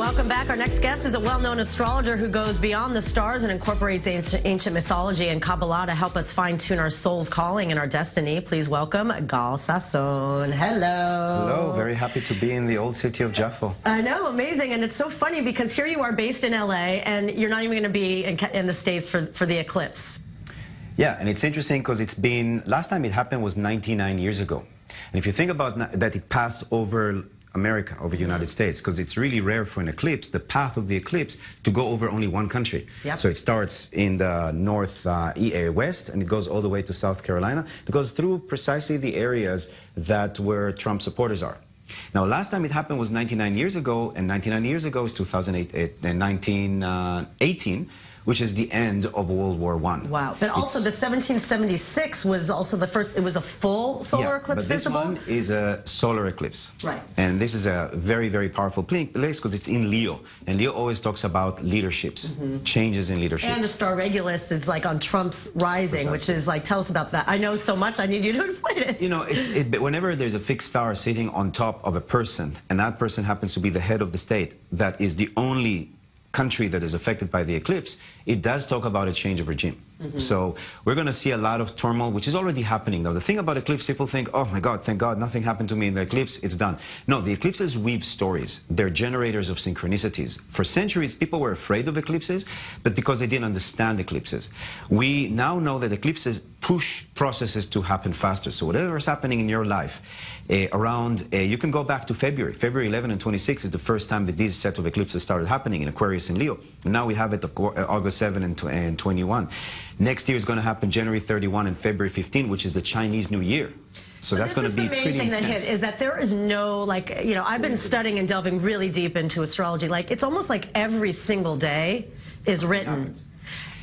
Welcome back. Our next guest is a well-known astrologer who goes beyond the stars and incorporates ancient mythology and Kabbalah to help us fine-tune our soul's calling and our destiny. Please welcome Gahl Sasson. Hello. Hello. Very happy to be in the old city of Jaffa. I know. Amazing. And it's so funny because here you are based in LA and you're not even going to be in the States for the eclipse. Yeah, and it's interesting because it's been, last time it happened was 99 years ago. And if you think about that, it passed over America, over the United States, because it's really rare for an eclipse, the path of the eclipse, to go over only one country. Yep. So it starts in the west, and it goes all the way to South Carolina. It goes through precisely the areas where Trump supporters are. Now, last time it happened was 99 years ago, and 99 years ago is 1918, which is the end of World War I. Wow. But also the 1776 was also the first, it was a full solar eclipse visible? But this one is a solar eclipse. Right. And this is a very, very powerful place because it's in Leo. And Leo always talks about leaderships, changes in leadership. And the star Regulus is like on Trump's rising, Precisely. Which is like, tell us about that. I know so much, I need you to explain it. You know, whenever there's a fixed star sitting on top of a person, and that person happens to be the head of the state, that is the only country that is affected by the eclipse, it does talk about a change of regime. So we're going to see a lot of turmoil, which is already happening. Now, the thing about eclipse, people think, oh my God, thank God, nothing happened to me in the eclipse, it's done. No, the eclipses weave stories. They're generators of synchronicities. For centuries, people were afraid of eclipses, but because they didn't understand eclipses. We now know that eclipses push processes to happen faster. So whatever is happening in your life, you can go back to February. February 11 and 26 is the first time that these set of eclipses started happening in Aquarius and Leo. And now we have it August 7 and 21. Next year is going to happen January 31 and February 15, which is the Chinese New Year. So that's going to be pretty intense. The main thing that hit is that there is no, like, you know, I've been studying and delving really deep into astrology. Like, it's almost like every single day is written.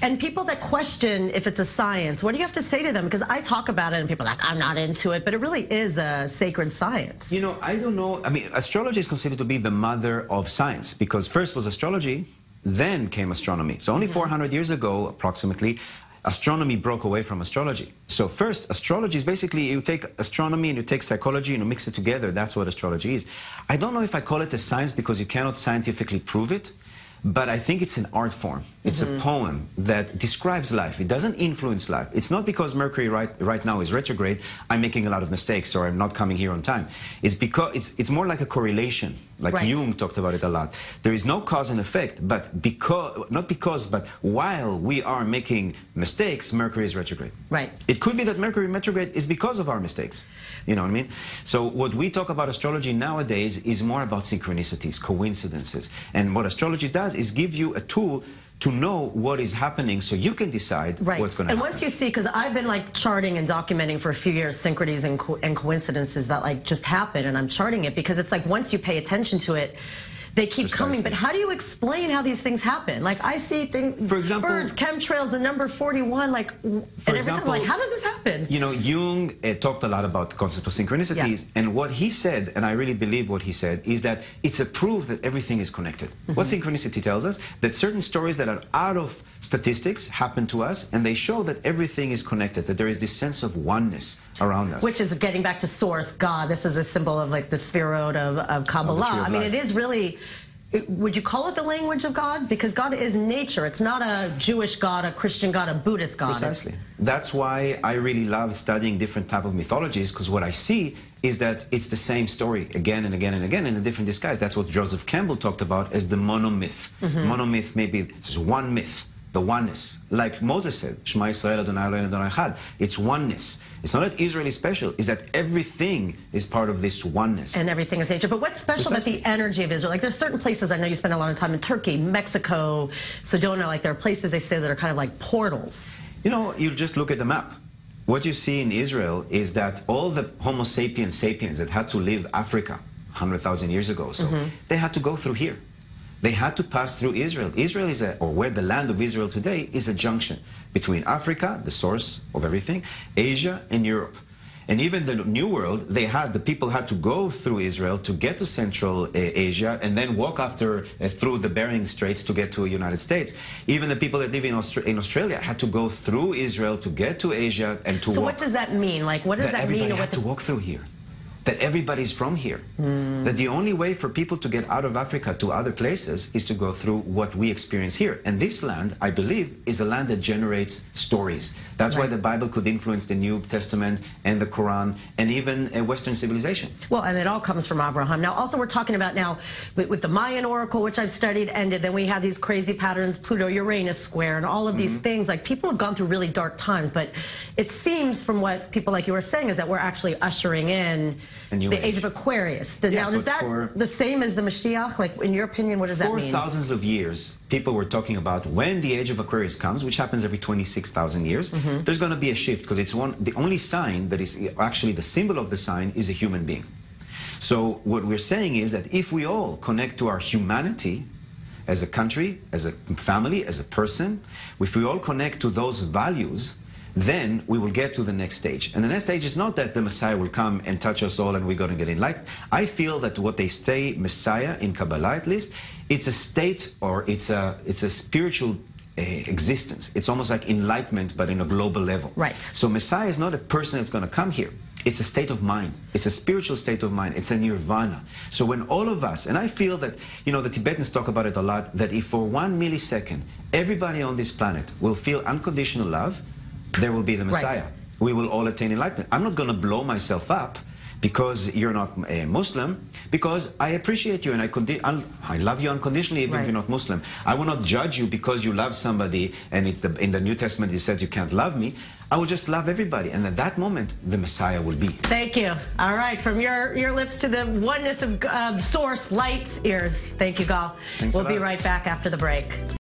And people that question if it's a science, what do you have to say to them? Because I talk about it and people are like, I'm not into it, but it really is a sacred science. You know, I don't know. I mean, astrology is considered to be the mother of science because first was astrology, then came astronomy. So only 400 years ago, approximately, astronomy broke away from astrology. So first, astrology is basically you take astronomy and you take psychology and you mix it together. That's what astrology is. I don't know if I call it a science because you cannot scientifically prove it. But I think it's an art form. It's a poem that describes life. It doesn't influence life. It's not because Mercury right now is retrograde, I'm making a lot of mistakes or I'm not coming here on time. It's because it's more like a correlation. Like Jung talked about it a lot. There is no cause and effect, but while we are making mistakes, Mercury is retrograde. Right. It could be that Mercury retrograde is because of our mistakes. You know what I mean? So what we talk about astrology nowadays is more about synchronicities, coincidences. And what astrology does is give you a tool to know what is happening so you can decide what's going to happen. And once you see, because I've been like charting and documenting for a few years synchronies and coincidences that like just happen, and I'm charting it because it's like once you pay attention to it, they keep coming. But how do you explain how these things happen? Like I see things, for example, birds, chemtrails, the number 41, like, and every time I'm like, how does this happen? You know, Jung talked a lot about the concept of synchronicities, and what he said, and I really believe what he said, is that it's a proof that everything is connected. What synchronicity tells us, that certain stories that are out of statistics happen to us, and they show that everything is connected, that there is this sense of oneness around us. Which is getting back to source, God. This is a symbol of like the spherode of Kabbalah. I mean, it is really, would you call it the language of God? Because God is nature. It's not a Jewish God, a Christian God, a Buddhist God. Precisely. That's why I really love studying different type of mythologies, because what I see is that it's the same story again and again and again in a different disguise. That's what Joseph Campbell talked about as the monomyth. Monomyth, maybe it's one myth. The oneness, like Moses said, Shema Yisrael Adonai Eloheinu Adonai Echad. It's oneness. It's not that Israel is special, it's that everything is part of this oneness. And everything is nature. But what's special about the energy of Israel? Like there's certain places, I know you spend a lot of time in Turkey, Mexico, Sedona, like there are places they say that are kind of like portals. You know, you just look at the map. What you see in Israel is that all the Homo sapiens that had to leave Africa 100,000 years ago, they had to go through here. They had to pass through Israel. Israel is or where the land of Israel today is a junction between Africa, the source of everything, Asia and Europe. And even the New World, the people had to go through Israel to get to Central Asia and then walk through the Bering Straits to get to the United States. Even the people that live in Australia had to go through Israel to get to Asia and to walk. So what does that mean? Like, what does that mean? Everybody had to walk through here. that everybody's from here. That the only way for people to get out of Africa to other places is to go through what we experience here. And this land, I believe, is a land that generates stories. That's why the Bible could influence the New Testament and the Quran and even Western civilization. Well, and it all comes from Abraham. Now, also, we're talking about now with the Mayan oracle, which I've studied, and then we have these crazy patterns, Pluto-Uranus square, and all of these things. Like, people have gone through really dark times, but it seems from what people like you were saying is that we're actually ushering in the age of Aquarius. Now, is that the same as the Mashiach? Like, in your opinion, what does that mean? For thousands of years, people were talking about when the age of Aquarius comes, which happens every 26,000 years, there's going to be a shift, because it's the only sign that is actually the symbol of the sign is a human being. So what we're saying is that if we all connect to our humanity as a country, as a family, as a person, if we all connect to those values, then we will get to the next stage. And the next stage is not that the Messiah will come and touch us all and we're going to get enlightened. I feel that what they say Messiah in Kabbalah, at least, it's a state, or it's a spiritual existence. It's almost like enlightenment, but in a global level. Right. So Messiah is not a person that's going to come here. It's a state of mind. It's a spiritual state of mind. It's a nirvana. So when all of us, and I feel that, you know, the Tibetans talk about it a lot, that if for 1 millisecond, everybody on this planet will feel unconditional love, there will be the Messiah. Right. We will all attain enlightenment. I'm not going to blow myself up because you're not a Muslim, because I appreciate you and I love you unconditionally even if you're not Muslim. I will not judge you because you love somebody and it's in the New Testament it says you can't love me. I will just love everybody, and at that moment the Messiah will be. Thank you. All right, from your lips to the oneness of source, light, ears. Thank you, Gahl. Thanks a lot. We'll be right back after the break.